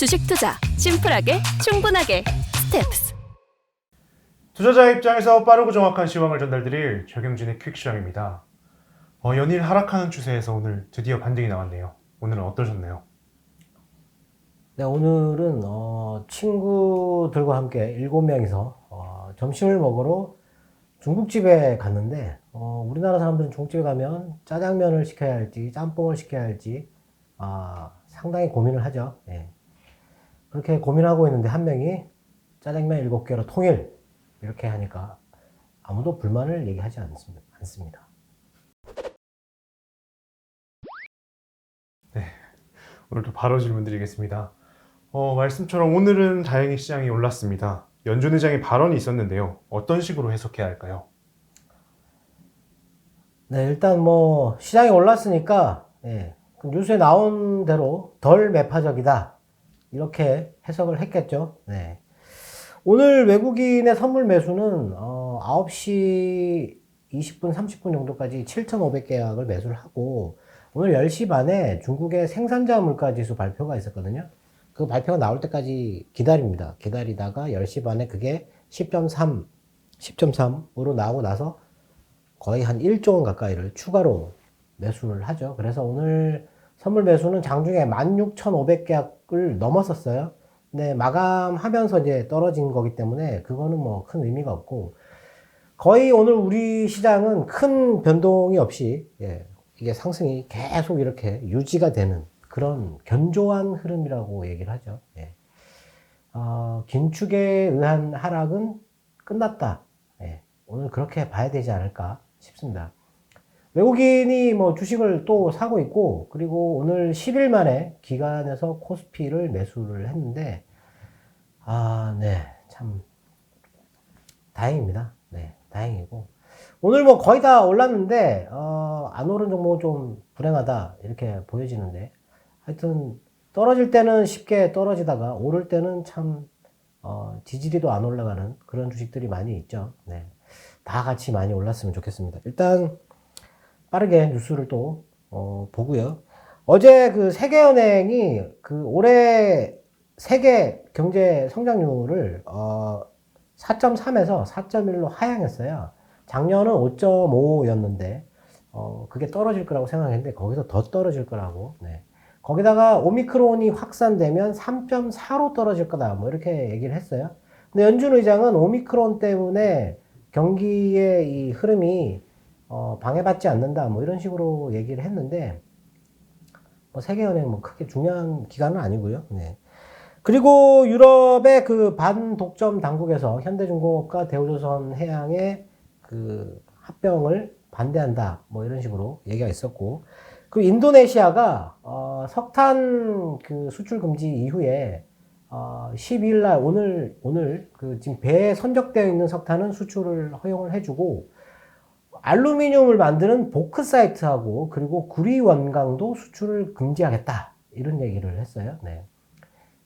주식 투자 심플하게 충분하게 스텝스. 투자자 입장에서 빠르고 정확한 시황을 전달드릴 최경진의 퀵시황입니다. 연일 하락하는 추세에서 오늘 드디어 반등이 나왔네요. 오늘은 어떠셨나요? 네, 오늘은 친구들과 함께 7명이서 점심을 먹으러 중국집에 갔는데 우리나라 사람들은 중국집에 가면 짜장면을 시켜야 할지 짬뽕을 시켜야 할지 상당히 고민을 하죠. 예. 그렇게 고민하고 있는데 한 명이 짜장면 7개로 통일 이렇게 하니까 아무도 불만을 얘기하지 않습니다. 네, 오늘도 바로 질문 드리겠습니다. 말씀처럼 오늘은 다행히 시장이 올랐습니다. 연준 의장의 발언이 있었는데요. 어떤 식으로 해석해야 할까요? 네, 일단 시장이 올랐으니까 그 뉴스에 나온 대로 덜 매파적이다 이렇게 해석을 했겠죠. 네. 오늘 외국인의 선물 매수는 9시 20분, 30분 정도까지 7,500계약을 매수를 하고 오늘 10시 반에 중국의 생산자 물가 지수 발표가 있었거든요. 그 발표가 나올 때까지 기다립니다. 기다리다가 10시 반에 그게 10.3으로 나오고 나서 거의 한 1조 원 가까이를 추가로 매수를 하죠. 그래서 오늘 선물 매수는 장중에 16,500계약을 넘었었어요. 근데 마감하면서 이제 떨어진 거기 때문에 그거는 큰 의미가 없고 거의 오늘 우리 시장은 큰 변동이 없이 이게 상승이 계속 이렇게 유지가 되는 그런 견조한 흐름이라고 얘기를 하죠. 긴축에 의한 하락은 끝났다. 오늘 그렇게 봐야 되지 않을까 싶습니다. 외국인이 주식을 또 사고 있고, 그리고 오늘 10일 만에 기관에서 코스피를 매수를 했는데, 네, 참, 다행입니다. 네, 다행이고. 오늘 거의 다 올랐는데, 안 오른 종목은 좀 불행하다, 이렇게 보여지는데, 하여튼, 떨어질 때는 쉽게 떨어지다가, 오를 때는 참, 지지리도 안 올라가는 그런 주식들이 많이 있죠. 네. 다 같이 많이 올랐으면 좋겠습니다. 일단, 빠르게 뉴스를 또 보고요. 어제 그 세계은행이 그 올해 세계 경제 성장률을 4.3에서 4.1로 하향했어요. 작년은 5.5였는데 그게 떨어질 거라고 생각했는데 거기서 더 떨어질 거라고. 네. 거기다가 오미크론이 확산되면 3.4로 떨어질 거다. 이렇게 얘기를 했어요. 근데 연준 의장은 오미크론 때문에 경기의 이 흐름이 방해받지 않는다, 이런 식으로 얘기를 했는데, 세계은행 크게 중요한 기관은 아니고요. 네. 그리고 유럽의 그 반독점 당국에서 현대중공업과 대우조선 해양의 그 합병을 반대한다, 이런 식으로 얘기가 있었고, 그 인도네시아가, 석탄 그 수출 금지 이후에, 12일 날, 오늘 그 지금 배에 선적되어 있는 석탄은 수출을 허용을 해주고, 알루미늄을 만드는 보크사이트하고 그리고 구리 원강도 수출을 금지하겠다 이런 얘기를 했어요. 네.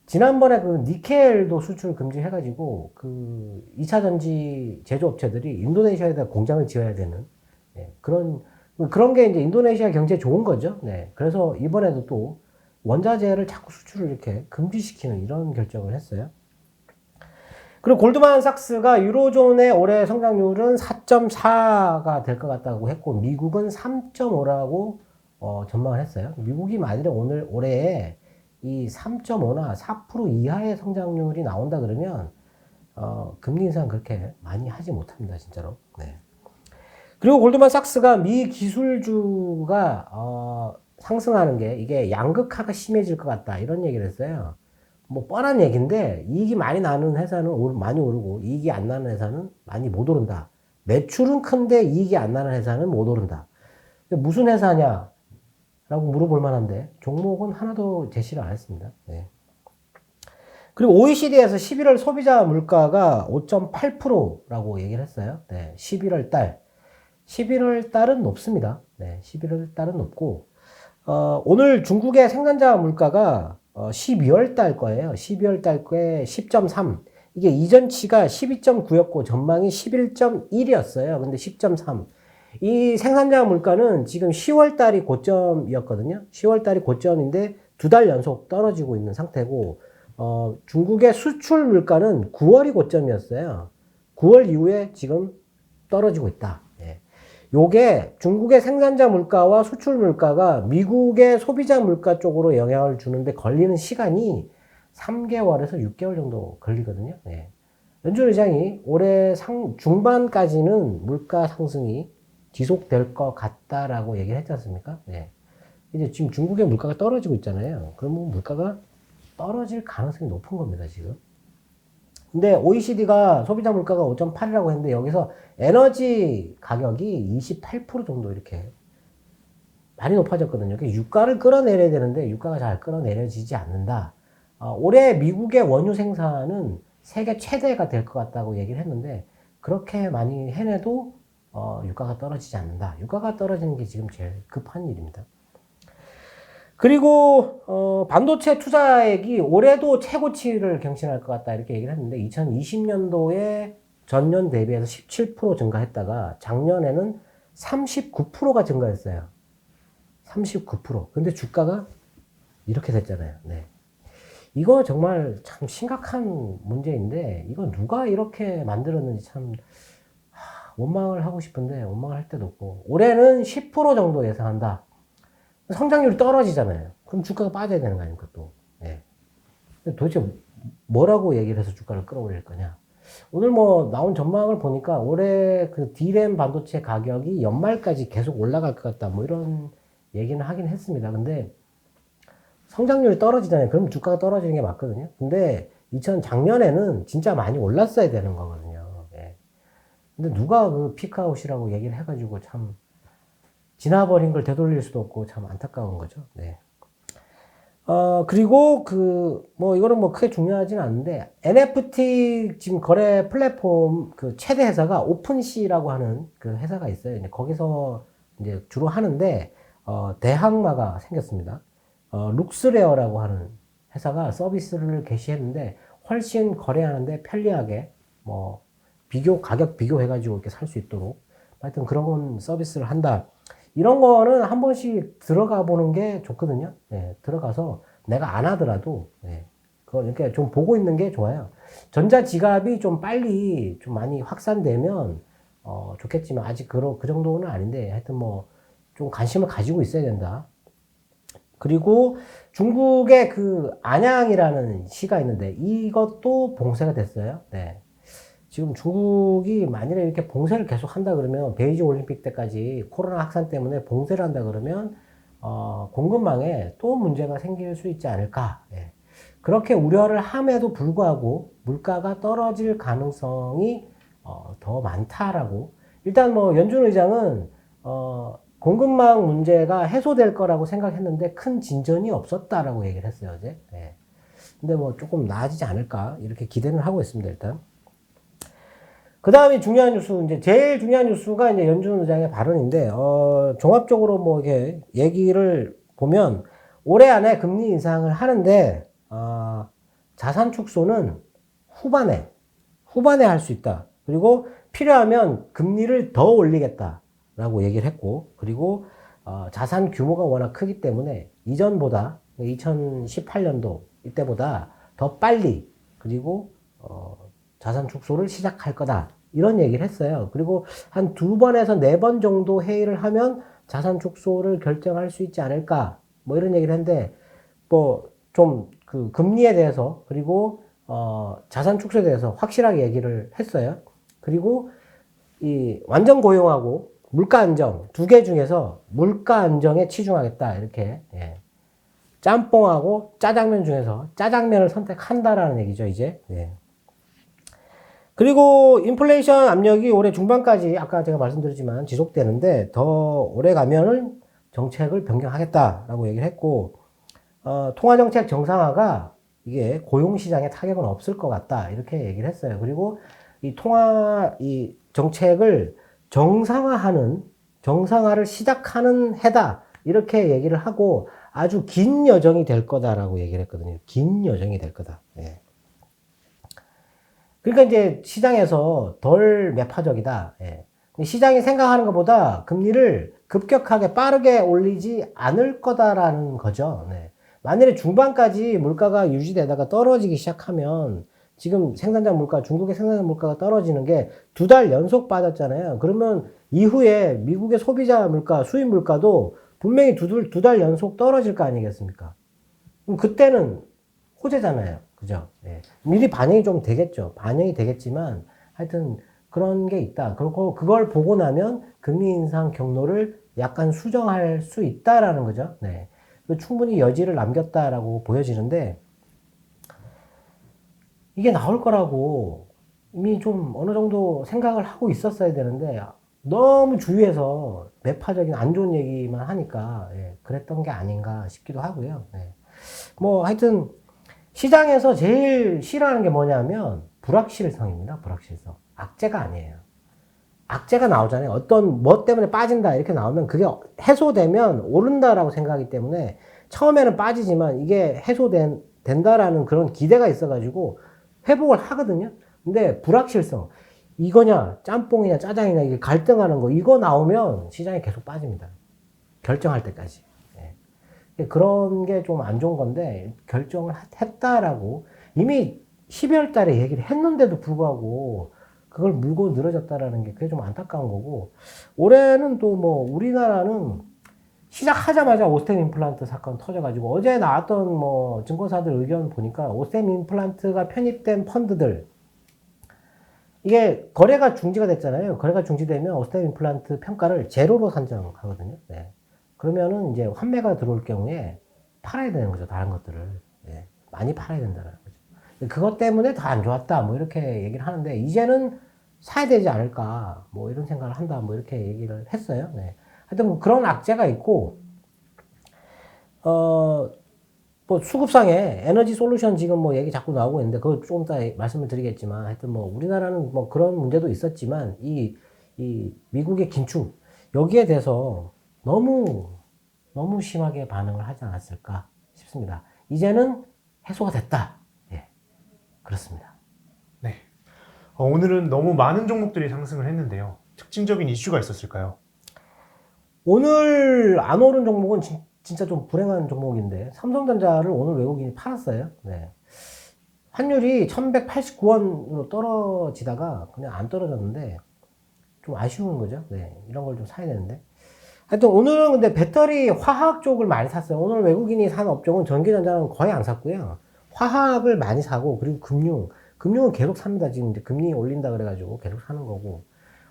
지난번에 그 니켈도 수출 금지해가지고 그 2차 전지 제조업체들이 인도네시아에다 공장을 지어야 되는 그런 게 이제 인도네시아 경제에 좋은 거죠. 네. 그래서 이번에도 또 원자재를 자꾸 수출을 이렇게 금지시키는 이런 결정을 했어요. 그리고 골드만삭스가 유로존의 올해 성장률은 4.4가 될 것 같다고 했고 미국은 3.5라고 전망을 했어요. 미국이 만일에 올해에 이 3.5나 4% 이하의 성장률이 나온다 그러면 금리 인상 그렇게 많이 하지 못합니다, 진짜로. 네. 그리고 골드만삭스가 미 기술주가 상승하는 게 이게 양극화가 심해질 것 같다 이런 얘기를 했어요. 뻔한 얘기인데 이익이 많이 나는 회사는 많이 오르고 이익이 안 나는 회사는 많이 못 오른다. 매출은 큰데 이익이 안 나는 회사는 못 오른다. 무슨 회사냐? 라고 물어볼 만한데 종목은 하나도 제시를 안 했습니다. 네. 그리고 OECD에서 11월 소비자 물가가 5.8%라고 얘기를 했어요. 네. 11월 달. 11월 달은 높습니다. 네. 11월 달은 높고 오늘 중국의 생산자 물가가 12월 달 거예요. 12월 달 거에 10.3. 이게 이전치가 12.9였고 전망이 11.1이었어요. 근데 10.3. 이 생산자 물가는 지금 10월 달이 고점이었거든요. 10월 달이 고점인데 2달 연속 떨어지고 있는 상태고 중국의 수출 물가는 9월이 고점이었어요. 9월 이후에 지금 떨어지고 있다. 예. 요게 중국의 생산자 물가와 수출 물가가 미국의 소비자 물가 쪽으로 영향을 주는데 걸리는 시간이 3개월에서 6개월 정도 걸리거든요. 예. 연준 의장이 올해 중반까지는 물가 상승이 지속될 것 같다라고 얘기를 했지 않습니까? 예. 이제 지금 중국의 물가가 떨어지고 있잖아요. 그러면 물가가 떨어질 가능성이 높은 겁니다, 지금. 근데 OECD가 소비자 물가가 5.8이라고 했는데 여기서 에너지 가격이 28% 정도 이렇게 많이 높아졌거든요. 유가를 끌어내려야 되는데 유가가 잘 끌어내려지지 않는다. 올해 미국의 원유 생산은 세계 최대가 될 것 같다고 얘기를 했는데 그렇게 많이 해내도 유가가 떨어지지 않는다. 유가가 떨어지는 게 지금 제일 급한 일입니다. 그리고 반도체 투자액이 올해도 최고치를 경신할 것 같다 이렇게 얘기를 했는데 2020년도에 전년 대비해서 17% 증가했다가 작년에는 39%가 증가했어요. 39%. 근데 주가가 이렇게 됐잖아요. 네. 이거 정말 참 심각한 문제인데 이거 누가 이렇게 만들었는지 참 원망을 하고 싶은데 원망을 할 데도 없고 올해는 10% 정도 예상한다. 성장률이 떨어지잖아요. 그럼 주가가 빠져야 되는 거 아닙니까, 또. 예. 도대체 뭐라고 얘기를 해서 주가를 끌어올릴 거냐. 오늘 뭐 나온 전망을 보니까 올해 그 D램 반도체 가격이 연말까지 계속 올라갈 것 같다. 뭐 이런 얘기는 하긴 했습니다. 근데 성장률이 떨어지잖아요. 그럼 주가가 떨어지는 게 맞거든요. 근데 작년에는 진짜 많이 올랐어야 되는 거거든요. 예. 근데 누가 그 피크아웃이라고 얘기를 해가지고 참 지나버린 걸 되돌릴 수도 없고 참 안타까운 거죠. 네. 그리고 이거는 뭐 크게 중요하진 않은데, NFT 지금 거래 플랫폼 그 최대 회사가 오픈시라고 하는 그 회사가 있어요. 이제 거기서 이제 주로 하는데, 대항마가 생겼습니다. 룩스레어라고 하는 회사가 서비스를 개시했는데, 훨씬 거래하는데 편리하게, 가격 비교해가지고 이렇게 살 수 있도록, 하여튼 그런 서비스를 한다. 이런 거는 한 번씩 들어가 보는 게 좋거든요. 예, 들어가서 내가 안 하더라도, 그걸 이렇게 좀 보고 있는 게 좋아요. 전자지갑이 좀 빨리 좀 많이 확산되면, 좋겠지만, 아직 그 정도는 아닌데, 하여튼 좀 관심을 가지고 있어야 된다. 그리고 중국의 그 안양이라는 시가 있는데, 이것도 봉쇄가 됐어요. 네. 지금 중국이 만일에 이렇게 봉쇄를 계속 한다 그러면 베이징 올림픽 때까지 코로나 확산 때문에 봉쇄를 한다 그러면 공급망에 또 문제가 생길 수 있지 않을까. 예. 그렇게 우려를 함에도 불구하고 물가가 떨어질 가능성이 더 많다라고. 일단 연준 의장은 공급망 문제가 해소될 거라고 생각했는데 큰 진전이 없었다라고 얘기를 했어요, 어제. 예. 근데 조금 나아지지 않을까 이렇게 기대는 하고 있습니다, 일단. 그 다음에 중요한 뉴스, 이제 제일 중요한 뉴스가 이제 연준 의장의 발언인데, 종합적으로 이렇게 얘기를 보면, 올해 안에 금리 인상을 하는데, 자산 축소는 후반에 할 수 있다. 그리고 필요하면 금리를 더 올리겠다라고 얘기를 했고, 그리고, 자산 규모가 워낙 크기 때문에 이전보다, 2018년도 이때보다 더 빨리, 그리고, 자산 축소를 시작할 거다. 이런 얘기를 했어요. 그리고 한 2번에서 4번 정도 회의를 하면 자산 축소를 결정할 수 있지 않을까. 이런 얘기를 했는데, 좀 그 금리에 대해서, 그리고, 자산 축소에 대해서 확실하게 얘기를 했어요. 그리고 이 완전 고용하고 물가 안정 두 개 중에서 물가 안정에 치중하겠다. 이렇게, 예. 짬뽕하고 짜장면 중에서 짜장면을 선택한다라는 얘기죠, 이제. 예. 그리고 인플레이션 압력이 올해 중반까지 아까 제가 말씀드렸지만 지속되는데 더 오래 가면은 정책을 변경하겠다라고 얘기를 했고, 통화정책 정상화가 이게 고용시장에 타격은 없을 것 같다 이렇게 얘기를 했어요. 그리고 이 정책을 정상화를 시작하는 해다 이렇게 얘기를 하고 아주 긴 여정이 될 거다라고 얘기를 했거든요. 긴 여정이 될 거다. 예. 그러니까 이제 시장에서 덜 매파적이다. 예. 시장이 생각하는 것보다 금리를 급격하게 빠르게 올리지 않을 거다라는 거죠. 네. 만일에 중반까지 물가가 유지되다가 떨어지기 시작하면 지금 생산자 물가, 중국의 생산자 물가가 떨어지는 게 2달 연속 빠졌잖아요. 그러면 이후에 미국의 소비자 물가, 수입 물가도 분명히 두 달 연속 떨어질 거 아니겠습니까? 그럼 그때는 호재잖아요. 그죠? 예. 미리 반영이 좀 되겠죠. 반영이 되겠지만 하여튼 그런 게 있다. 그리고 그걸 보고 나면 금리 인상 경로를 약간 수정할 수 있다라는 거죠. 네. 충분히 여지를 남겼다라고 보여지는데 이게 나올 거라고 이미 좀 어느 정도 생각을 하고 있었어야 되는데 너무 주위에서 매파적인 안 좋은 얘기만 하니까 예, 그랬던 게 아닌가 싶기도 하고요. 예. 뭐 하여튼 시장에서 제일 싫어하는 게 뭐냐면 불확실성입니다. 불확실성. 악재가 아니에요. 악재가 나오잖아요. 어떤 뭐 때문에 빠진다 이렇게 나오면 그게 해소되면 오른다라고 생각하기 때문에 처음에는 빠지지만 이게 된다라는 그런 기대가 있어가지고 회복을 하거든요. 근데 불확실성. 이거냐, 짬뽕이냐, 짜장이냐, 이게 갈등하는 거, 이거 나오면 시장이 계속 빠집니다. 결정할 때까지. 예. 그런 게 좀 안 좋은 건데, 결정을 했다라고, 이미 12월 달에 얘기를 했는데도 불구하고, 그걸 물고 늘어졌다라는 게 그게 좀 안타까운 거고, 올해는 또 뭐, 우리나라는 시작하자마자 오스템 임플란트 사건 터져가지고, 어제 나왔던 뭐, 증권사들 의견 보니까, 오스템 임플란트가 편입된 펀드들, 이게 거래가 중지가 됐잖아요. 거래가 중지되면 오스템 임플란트 평가를 제로로 산정하거든요. 네. 그러면은 이제 환매가 들어올 경우에 팔아야 되는 거죠. 다른 것들을. 네. 많이 팔아야 된다는 거죠. 그것 때문에 더 안 좋았다. 뭐 이렇게 얘기를 하는데 이제는 사야 되지 않을까. 뭐 이런 생각을 한다. 뭐 이렇게 얘기를 했어요. 네. 하여튼 뭐 그런 악재가 있고, 뭐 수급상에 에너지 솔루션 지금 뭐 얘기 자꾸 나오고 있는데 그걸 조금 이따 말씀을 드리겠지만 하여튼 뭐 우리나라는 뭐 그런 문제도 있었지만 이 미국의 긴축 여기에 대해서 너무 심하게 반응을 하지 않았을까 싶습니다. 이제는 해소가 됐다. 예. 그렇습니다. 네. 오늘은 너무 많은 종목들이 상승을 했는데요. 특징적인 이슈가 있었을까요? 오늘 안 오른 종목은 진짜 좀 불행한 종목인데 삼성전자를 오늘 외국인이 팔았어요. 네. 환율이 1189원으로 떨어지다가 그냥 안 떨어졌는데 좀 아쉬운 거죠. 네. 이런 걸 좀 사야 되는데. 하여튼 오늘은 근데 배터리 화학 쪽을 많이 샀어요. 오늘 외국인이 산 업종은 전기전자는 거의 안 샀고요. 화학을 많이 사고 그리고 금융은 계속 삽니다. 지금 이제 금리 올린다 그래가지고 계속 사는 거고.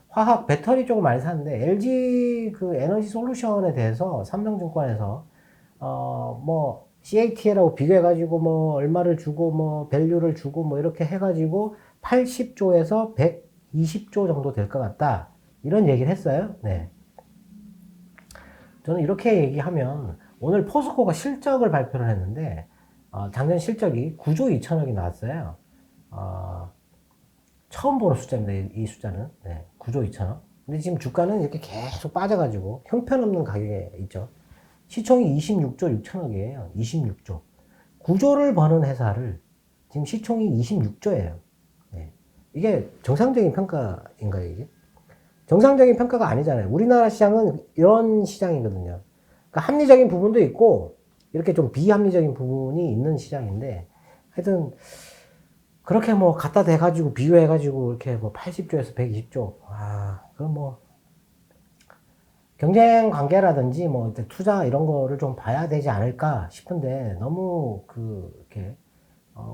화학 배터리 쪽을 많이 샀는데 LG 그 에너지 솔루션에 대해서 삼성증권에서 뭐 CATL하고 비교해가지고 뭐 얼마를 주고 뭐 밸류를 주고 뭐 이렇게 해가지고 80조에서 120조 정도 될 것 같다 이런 얘기를 했어요. 네. 저는 이렇게 얘기하면 오늘 포스코가 실적을 발표를 했는데 작년 실적이 9조 2천억이 나왔어요. 처음 보는 숫자입니다. 이 숫자는. 네, 9조 2천억. 근데 지금 주가는 이렇게 계속 빠져가지고 형편없는 가격에 있죠. 시총이 26조 6천억이에요. 26조. 9조를 버는 회사를 지금 시총이 26조예요. 네. 이게 정상적인 평가인가요, 이게? 정상적인 평가가 아니잖아요. 우리나라 시장은 이런 시장이거든요. 그러니까 합리적인 부분도 있고 이렇게 좀 비합리적인 부분이 있는 시장인데 하여튼 그렇게 뭐 갖다 대가지고 비교해가지고 이렇게 뭐 80조에서 120조 그건 뭐 경쟁 관계라든지 뭐 투자 이런 거를 좀 봐야 되지 않을까 싶은데 너무 이렇게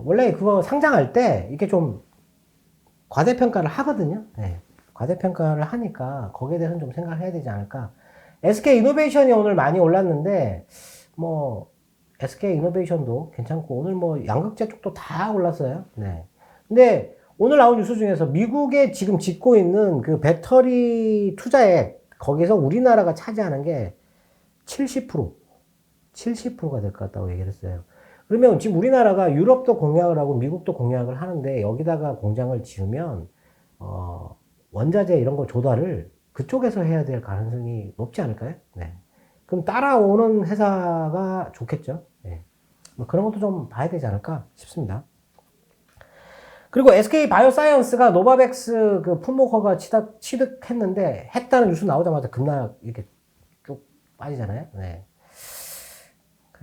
원래 그거 상장할 때 이렇게 좀 과대평가를 하거든요. 네. 과대평가를 하니까 거기에 대해서는 좀 생각을 해야 되지 않을까. SK 이노베이션이 오늘 많이 올랐는데 뭐 SK 이노베이션도 괜찮고 오늘 뭐 양극재 쪽도 다 올랐어요. 네. 근데 오늘 나온 뉴스 중에서 미국에 지금 짓고 있는 그 배터리 투자액 거기서 우리나라가 차지하는 게 70%가 될 것 같다고 얘기를 했어요. 그러면 지금 우리나라가 유럽도 공약을 하고 미국도 공약을 하는데 여기다가 공장을 지으면 원자재 이런 거 조달을 그쪽에서 해야 될 가능성이 높지 않을까요? 네. 그럼 따라오는 회사가 좋겠죠. 네. 뭐 그런 것도 좀 봐야 되지 않을까 싶습니다. 그리고 SK 바이오사이언스가 노바백스 그 품목허가 취득했는데 했다는 뉴스 나오자마자 급락 이렇게 쭉 빠지잖아요. 네.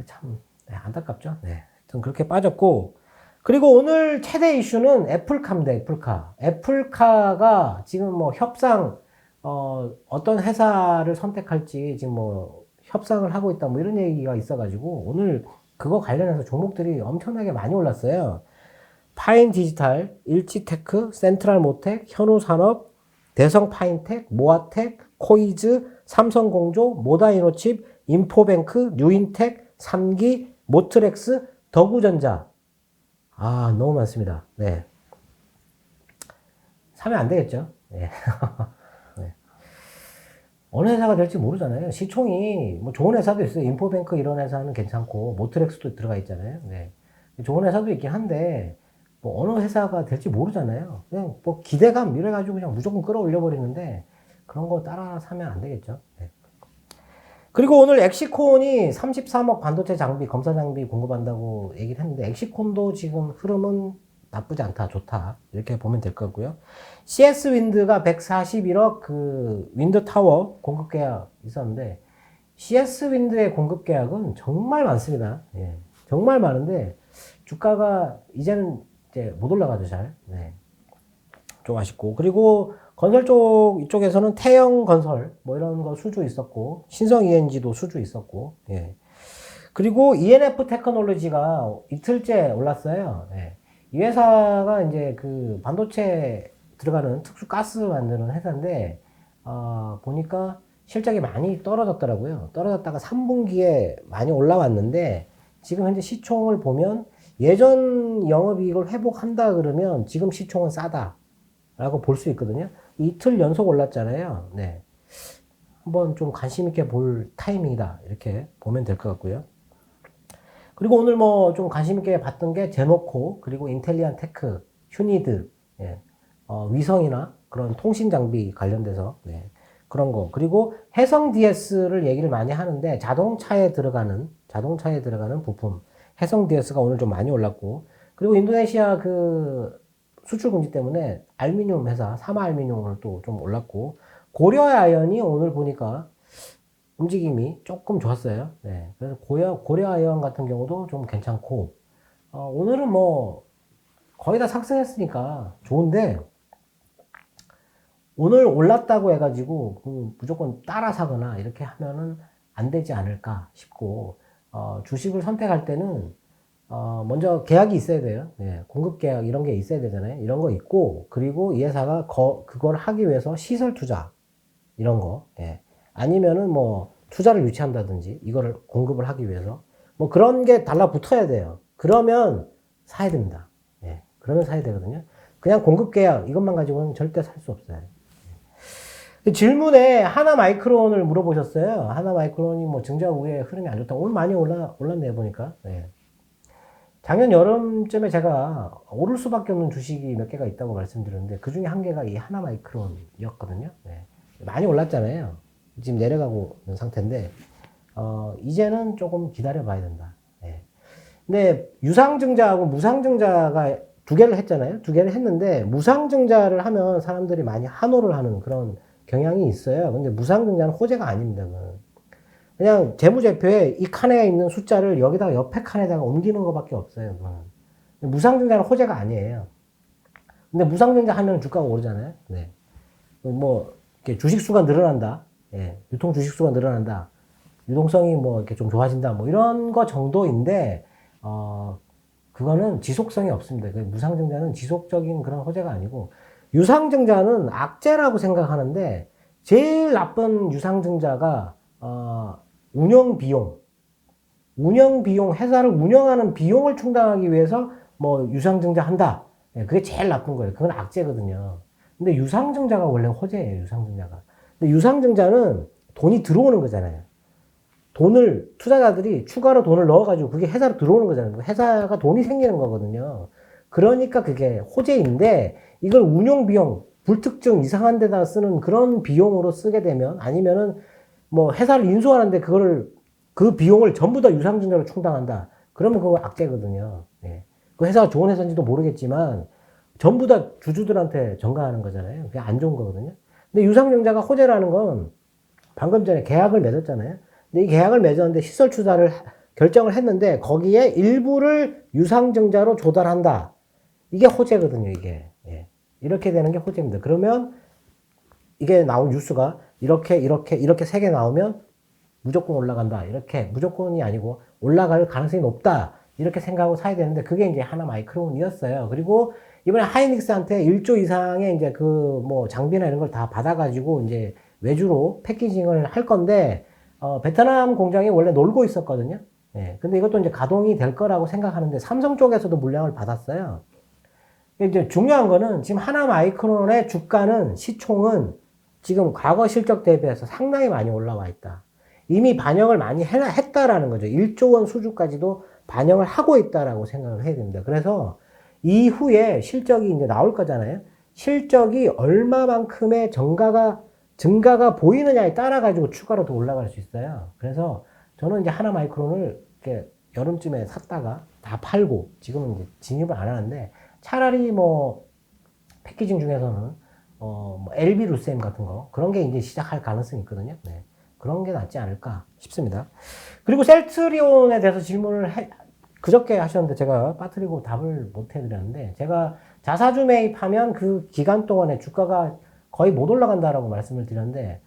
참 네, 안타깝죠. 네. 하여튼 그렇게 빠졌고, 그리고 오늘 최대 이슈는 애플카입니다. 애플카. 애플카가 지금 뭐 협상, 어떤 회사를 선택할지 지금 뭐 협상을 하고 있다 뭐 이런 얘기가 있어가지고 오늘 그거 관련해서 종목들이 엄청나게 많이 올랐어요. 파인 디지털, 일지테크, 센트럴 모텍, 현우산업, 대성 파인텍, 모아텍, 코이즈, 삼성공조, 모다이노칩, 인포뱅크, 뉴인텍, 삼기, 모트렉스, 더구전자. 아, 너무 많습니다. 네. 사면 안 되겠죠? 네. 네. 어느 회사가 될지 모르잖아요. 시총이 뭐 좋은 회사도 있어요. 인포뱅크 이런 회사는 괜찮고, 모트렉스도 들어가 있잖아요. 네. 좋은 회사도 있긴 한데, 뭐 어느 회사가 될지 모르잖아요. 그냥 뭐 기대감 이래가지고 그냥 무조건 끌어올려 버리는데, 그런 거 따라 사면 안 되겠죠. 네. 그리고 오늘 엑시콘이 33억 반도체 장비, 검사 장비 공급한다고 얘기를 했는데, 엑시콘도 지금 흐름은 나쁘지 않다, 좋다. 이렇게 보면 될 거고요. CS 윈드가 141억 그 윈드 타워 공급 계약 있었는데, CS 윈드의 공급 계약은 정말 많습니다. 예, 정말 많은데, 주가가 이제는 이제 못 올라가죠, 잘. 네. 좀 아쉽고. 그리고 건설 이쪽에서는 태영 건설, 뭐 이런 거 수주 있었고, 신성 ENG도 수주 있었고, 예. 그리고 ENF 테크놀로지가 이틀째 올랐어요. 예. 이 회사가 이제 그 반도체 들어가는 특수 가스 만드는 회사인데, 보니까 실적이 많이 떨어졌더라고요. 떨어졌다가 3분기에 많이 올라왔는데, 지금 현재 시총을 보면 예전 영업이익을 회복한다 그러면 지금 시총은 싸다. 라고 볼 수 있거든요. 이틀 연속 올랐잖아요. 네. 한번 좀 관심 있게 볼 타이밍이다. 이렇게 보면 될 것 같고요. 그리고 오늘 뭐 좀 관심 있게 봤던 게 제노코, 그리고 인텔리안 테크, 휴니드, 예. 위성이나 그런 통신 장비 관련돼서, 네. 그런 거. 그리고 해성 DS를 얘기를 많이 하는데 자동차에 들어가는 부품. 해성 DS가 오늘 좀 많이 올랐고, 그리고 인도네시아 그 수출 금지 때문에 알루미늄 회사, 사마알루미늄을 또 좀 올랐고, 고려아연이 오늘 보니까 움직임이 조금 좋았어요. 네. 그래서 고려아연 같은 경우도 좀 괜찮고, 오늘은 뭐 거의 다 상승했으니까 좋은데, 오늘 올랐다고 해가지고 무조건 따라 사거나 이렇게 하면은 안 되지 않을까 싶고, 주식을 선택할 때는 먼저 계약이 있어야 돼요. 네, 공급 계약 이런 게 있어야 되잖아요. 이런 거 있고, 그리고 이 회사가 그걸 하기 위해서 시설 투자 이런 거, 예. 아니면은 뭐 투자를 유치한다든지 이거를 공급을 하기 위해서 뭐 그런 게 달라붙어야 돼요. 그러면 사야 됩니다. 예. 그러면 사야 되거든요. 그냥 공급 계약 이것만 가지고는 절대 살 수 없어요. 질문에 하나마이크론을 물어보셨어요. 하나마이크론이 뭐 증자 후에 흐름이 안 좋다. 오늘 많이 올랐네요, 보니까. 네. 작년 여름쯤에 제가 오를 수밖에 없는 주식이 몇 개가 있다고 말씀드렸는데, 그 중에 한 개가 이 하나마이크론이었거든요. 네. 많이 올랐잖아요. 지금 내려가고 있는 상태인데, 이제는 조금 기다려 봐야 된다. 네. 근데 유상증자하고 무상증자가 두 개를 했잖아요. 두 개를 했는데, 무상증자를 하면 사람들이 많이 환호를 하는 그런 경향이 있어요. 근데 무상증자는 호재가 아닙니다. 그냥 재무제표에 이 칸에 있는 숫자를 여기다가 옆에 칸에다가 옮기는 것밖에 없어요. 무상증자는 호재가 아니에요. 근데 무상증자 하면 주가가 오르잖아요. 네. 뭐 이렇게 주식수가 늘어난다. 예. 유통 주식수가 늘어난다. 유동성이 뭐 이렇게 좀 좋아진다. 뭐 이런 거 정도인데, 그거는 지속성이 없습니다. 무상증자는 지속적인 그런 호재가 아니고, 유상증자는 악재라고 생각하는데, 제일 나쁜 유상증자가 운영비용, 회사를 운영하는 비용을 충당하기 위해서 뭐 유상증자 한다. 그게 제일 나쁜 거예요. 그건 악재거든요. 근데 유상증자가 원래 호재예요, 유상증자가. 근데 유상증자는 돈이 들어오는 거잖아요. 투자자들이 추가로 돈을 넣어가지고 그게 회사로 들어오는 거잖아요. 회사가 돈이 생기는 거거든요. 그러니까 그게 호재인데, 이걸 운용비용, 불특정 이상한 데다 쓰는 그런 비용으로 쓰게 되면, 아니면은 뭐 회사를 인수하는데 그 비용을 전부 다 유상증자로 충당한다. 그러면 그거 악재거든요. 예. 그 회사가 좋은 회사인지도 모르겠지만 전부 다 주주들한테 전가하는 거잖아요. 그게 안 좋은 거거든요. 근데 유상증자가 호재라는 건 방금 전에 계약을 맺었잖아요. 근데 이 계약을 맺었는데 시설 투자를 결정을 했는데 거기에 일부를 유상증자로 조달한다. 이게 호재거든요, 이게. 예. 이렇게 되는 게 호재입니다. 그러면 이게 나온 뉴스가 이렇게 3개 나오면 무조건 올라간다. 이렇게 무조건이 아니고 올라갈 가능성이 높다. 이렇게 생각하고 사야 되는데 그게 이제 하나마이크론이었어요. 그리고 이번에 하이닉스한테 1조 이상의 이제 그 뭐 장비나 이런 걸 다 받아가지고 이제 외주로 패키징을 할 건데 베트남 공장이 원래 놀고 있었거든요. 예. 근데 이것도 이제 가동이 될 거라고 생각하는데 삼성 쪽에서도 물량을 받았어요. 이제 중요한 거는 지금 하나마이크론의 주가는 시총은 지금 과거 실적 대비해서 상당히 많이 올라와 있다. 이미 반영을 많이 했다라는 거죠. 1조 원 수주까지도 반영을 하고 있다라고 생각을 해야 됩니다. 그래서 이후에 실적이 이제 나올 거잖아요. 실적이 얼마만큼의 증가가 보이느냐에 따라 가지고 추가로 더 올라갈 수 있어요. 그래서 저는 이제 하나마이크론을 이렇게 여름쯤에 샀다가 다 팔고 지금은 이제 진입을 안 하는데 차라리 뭐 패키징 중에서는 뭐 LB 루셈 같은 거 그런 게 이제 시작할 가능성이 있거든요. 네. 그런 게 낫지 않을까 싶습니다. 그리고 셀트리온에 대해서 질문을 그저께 하셨는데 제가 빠뜨리고 답을 못 해드렸는데 제가 자사주 매입하면 그 기간 동안에 주가가 거의 못 올라간다라고 말씀을 드렸는데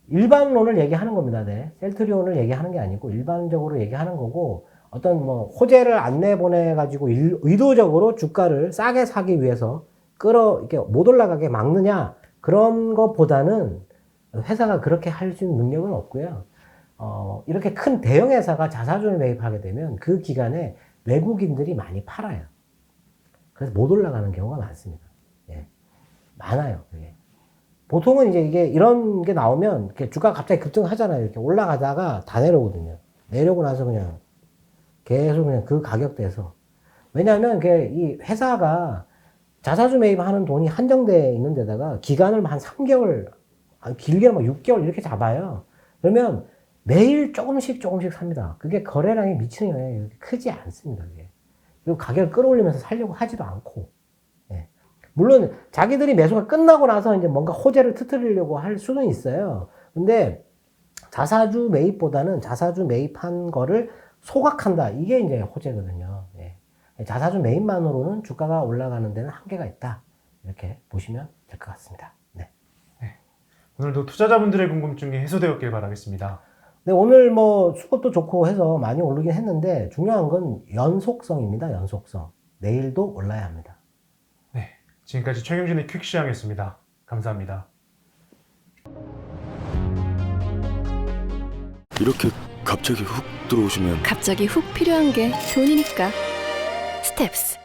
일반론을 얘기하는 겁니다. 네. 셀트리온을 얘기하는 게 아니고 일반적으로 얘기하는 거고 어떤 뭐 호재를 안 내보내 가지고 의도적으로 주가를 싸게 사기 위해서 이렇게 못 올라가게 막느냐 그런 것보다는 회사가 그렇게 할 수 있는 능력은 없고요. 이렇게 큰 대형 회사가 자사주를 매입하게 되면 그 기간에 외국인들이 많이 팔아요. 그래서 못 올라가는 경우가 많습니다. 예. 많아요. 예. 보통은 이제 이게 이런 게 나오면 이렇게 주가가 갑자기 급등하잖아요. 이렇게 올라가다가 다 내려오거든요. 내려오고 나서 그냥 계속 그냥 그 가격대에서. 왜냐하면 이 회사가 자사주 매입하는 돈이 한정되어 있는 데다가 기간을 한 3개월, 길게는 막 6개월 이렇게 잡아요. 그러면 매일 조금씩 삽니다. 그게 거래량에 미치는 영향이 크지 않습니다. 그게. 그리고 가격을 끌어올리면서 살려고 하지도 않고. 예. 물론 자기들이 매수가 끝나고 나서 이제 뭔가 호재를 터뜨리려고 할 수는 있어요. 근데 자사주 매입보다는 자사주 매입한 거를 소각한다. 이게 이제 호재거든요. 예. 자사주 매입만으로는 주가가 올라가는 데는 한계가 있다. 이렇게 보시면 될 것 같습니다. 네. 오늘도 투자자분들의 궁금증이 해소되었길 바라겠습니다. 네, 오늘 뭐 수급도 좋고 해서 많이 오르긴 했는데 중요한 건 연속성입니다. 연속성. 내일도 올라야 합니다. 네, 지금까지 최경진의 퀵시황이었습니다. 감사합니다. 이렇게 갑자기 훅 들어오시면 갑자기 훅 필요한 게 돈이니까. 스텝스.